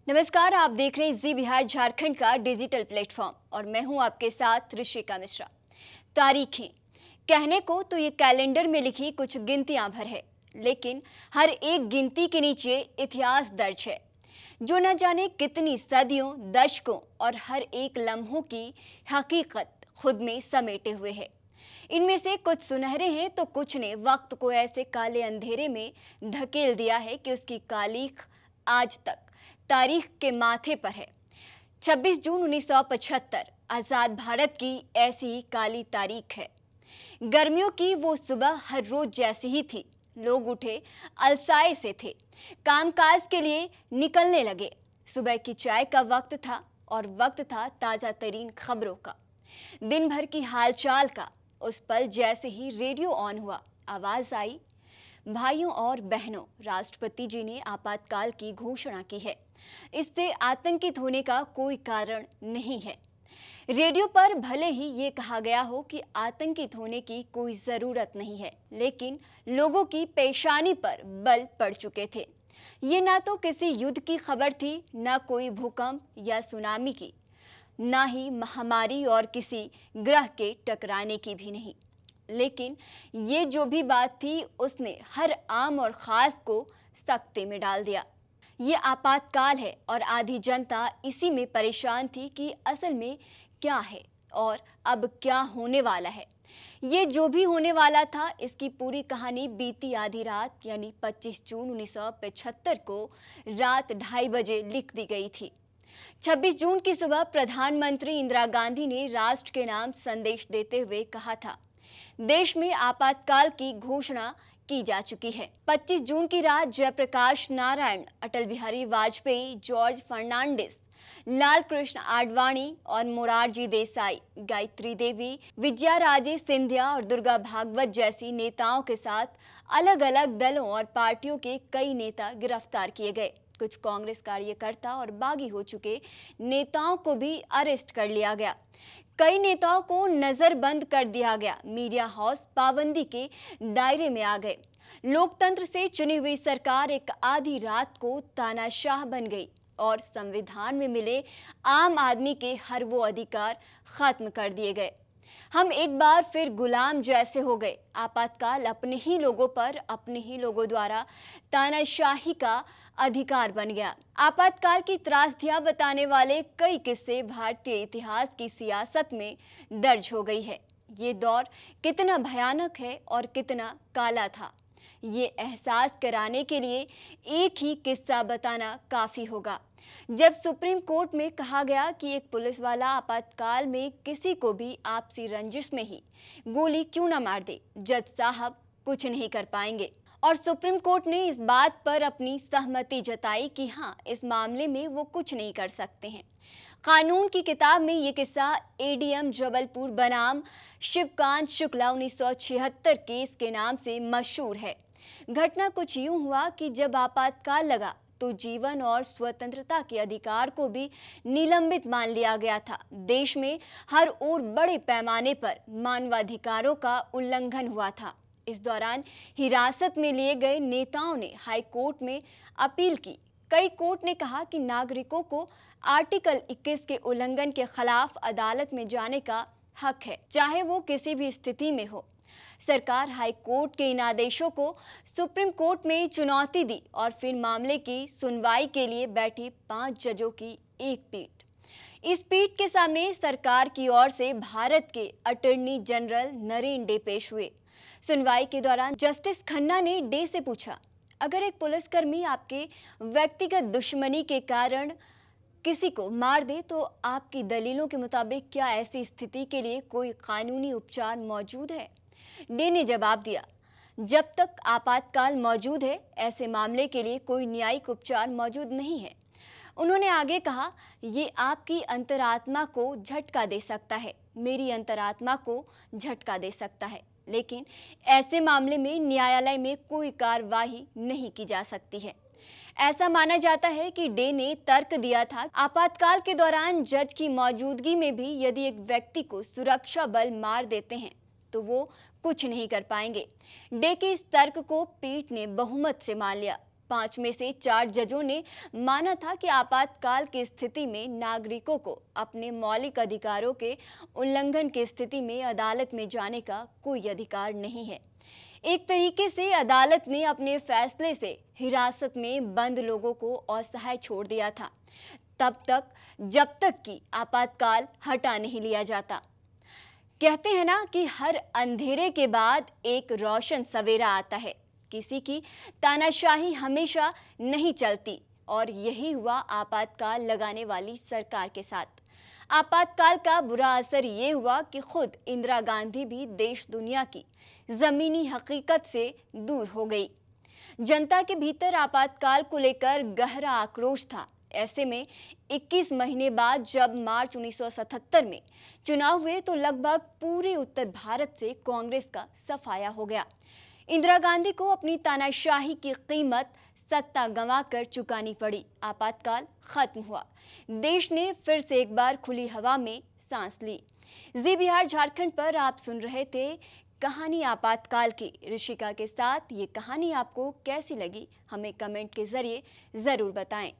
नमस्कार, आप देख रहे हैं जी बिहार झारखंड का डिजिटल प्लेटफॉर्म और मैं हूं आपके साथ ऋषिका मिश्रा। तारीखें कहने को तो ये कैलेंडर में लिखी कुछ गिनतियां भर है, लेकिन हर एक गिनती के नीचे इतिहास दर्ज है जो न जाने कितनी सदियों, दशकों और हर एक लम्हों की हकीकत खुद में समेटे हुए है। इनमें से कुछ सुनहरे हैं तो कुछ ने वक्त को ऐसे काले अंधेरे में धकेल दिया है कि उसकी कालीख आज तक तारीख के माथे पर है। 26 जून 1975 आजाद भारत की ऐसी ही काली तारीख है। गर्मियों की वो सुबह हर रोज जैसी ही थी। लोग उठे, अलसाए से थे, कामकाज के लिए निकलने लगे। सुबह की चाय का वक्त था और वक्त था ताजा तरीन खबरों का, दिन भर की हालचाल का। उस पल जैसे ही रेडियो ऑन हुआ, आवाज आई, भाइयों और बहनों, राष्ट्रपति जी ने आपातकाल की घोषणा की है। इससे आतंकित होने का कोई कारण नहीं है। रेडियो पर भले ही ये कहा गया हो कि आतंकित होने की कोई जरूरत नहीं है, लेकिन लोगों की पेशानी पर बल पड़ चुके थे। ये ना तो किसी युद्ध की खबर थी, ना कोई भूकंप या सुनामी की, ना ही महामारी और किसी ग्रह के टकराने की भी नहीं। लेकिन ये जो भी बात थी, उसने हर आम और खास को सख्ते में डाल दिया। ये आपातकाल है और आधी जनता इसी में परेशान थी कि असल में क्या है और अब क्या होने वाला है। ये जो भी होने वाला था, इसकी पूरी कहानी बीती आधी रात यानी 25 जून 1975 को रात 2:30 बजे लिख दी गई थी। 26 जून की सुबह प्रधानमंत्री इंदिरा गांधी ने राष्ट्र के नाम संदेश देते हुए कहा था, देश में आपातकाल की घोषणा की जा चुकी है। 25 जून की रात जयप्रकाश नारायण, अटल बिहारी वाजपेयी, जॉर्ज फर्नांडिस, लाल कृष्ण आडवाणी और मोरारजी देसाई, गायत्री देवी, विजया राजे सिंधिया और दुर्गा भागवत जैसी नेताओं के साथ अलग अलग दलों और पार्टियों के कई नेता गिरफ्तार किए गए। कुछ कांग्रेस कार्यकर्ता और बागी हो चुके नेताओं को भी अरेस्ट कर लिया गया। कई नेताओं को नजरबंद कर दिया गया। मीडिया हाउस पाबंदी के दायरे में आ गए। लोकतंत्र से चुनी हुई सरकार एक आधी रात को तानाशाह बन गई और संविधान में मिले आम आदमी के हर वो अधिकार खत्म कर दिए गए। हम एक बार फिर गुलाम जैसे हो गए। आपातकाल अपने ही लोगों पर, अपने ही लोगों द्वारा तानाशाही का अधिकार बन गया। आपातकाल की त्रासदियां बताने वाले कई किस्से भारतीय इतिहास की सियासत में दर्ज हो गई है। ये दौर कितना भयानक है और कितना काला था, ये एहसास कराने के लिए एक ही किस्सा बताना काफी होगा। जब सुप्रीम कोर्ट में कहा गया कि एक पुलिस वाला आपातकाल में किसी को भी आपसी रंजिश में ही गोली क्यों ना मार दे, जज साहब कुछ नहीं कर पाएंगे। और सुप्रीम कोर्ट ने इस बात पर अपनी सहमति जताई कि हाँ, इस मामले में वो कुछ नहीं कर सकते हैं। कानून की किताब में ये किस्सा एडीएम जबलपुर बनाम शिवकांत शुक्ला 1976 केस के नाम से मशहूर है। घटना कुछ यूं हुआ कि जब आपातकाल लगा तो जीवन और स्वतंत्रता के अधिकार को भी निलंबित मान लिया गया था। देश में हर ओर बड़े पैमाने पर मानवाधिकारों का उल्लंघन हुआ था। इस दौरान हिरासत में लिए गए नेताओं ने हाई कोर्ट में अपील की। कई कोर्ट ने कहा कि नागरिकों को आर्टिकल 21 के उल्लंघन के खिलाफ अदालत में जाने का हक है, चाहे वो किसी भी स्थिति में हो। सरकार हाई कोर्ट के इन आदेशों को सुप्रीम कोर्ट में चुनौती दी और फिर मामले की सुनवाई के लिए बैठी 5 जजों की एक पीठ। इस पीठ के सामने सरकार की ओर से भारत के अटॉर्नी जनरल नरेन डे पेश हुए। सुनवाई के दौरान जस्टिस खन्ना ने डे से पूछा, अगर एक पुलिसकर्मी आपके व्यक्तिगत दुश्मनी के कारण किसी को मार दे तो आपकी दलीलों के मुताबिक क्या ऐसी स्थिति के लिए कोई कानूनी उपचार मौजूद है? डे ने जवाब दिया, जब तक आपातकाल मौजूद है, ऐसे मामले के लिए कोई न्यायिक उपचार मौजूद नहीं है। उन्होंने आगे कहा, ये आपकी अंतरात्मा को झटका दे सकता है, मेरी अंतरात्मा को झटका दे सकता है, लेकिन ऐसे मामले में न्यायालय में कोई कार्रवाई नहीं की जा सकती है। ऐसा माना जाता है कि डे ने तर्क दिया था, आपातकाल के दौरान जज की मौजूदगी में भी यदि एक व्यक्ति को सुरक्षा बल मार देते हैं तो वो कुछ नहीं कर पाएंगे। डे के इस तर्क को पीठ ने बहुमत से मान लिया। 5 में से 4 जजों ने माना था कि आपातकाल की स्थिति में नागरिकों को अपने मौलिक अधिकारों के उल्लंघन की स्थिति में अदालत में जाने का कोई अधिकार नहीं है। एक तरीके से अदालत ने अपने फैसले से हिरासत में बंद लोगों को असहाय छोड़ दिया था, तब तक जब तक कि आपातकाल हटा नहीं लिया जाता। कहते हैं ना कि हर अंधेरे के बाद एक रोशन सवेरा आता है। किसी की तानाशाही हमेशा नहीं चलती और यही हुआ आपातकाल लगाने वाली सरकार के साथ। आपातकाल का बुरा असर ये हुआ कि खुद इंदिरा गांधी भी देश दुनिया की जमीनी हकीकत से दूर हो गई। जनता के भीतर आपातकाल को लेकर गहरा आक्रोश था। ऐसे में 21 महीने बाद जब मार्च 1977 में चुनाव हुए तो लगभग पूरे उत्तर भारत से कांग्रेस का सफाया हो गया। इंदिरा गांधी को अपनी तानाशाही की कीमत सत्ता गंवाकर चुकानी पड़ी। आपातकाल खत्म हुआ। देश ने फिर से एक बार खुली हवा में सांस ली। जी बिहार झारखंड पर आप सुन रहे थे कहानी आपातकाल की ऋषिका के साथ। ये कहानी आपको कैसी लगी हमें कमेंट के जरिए जरूर बताएं।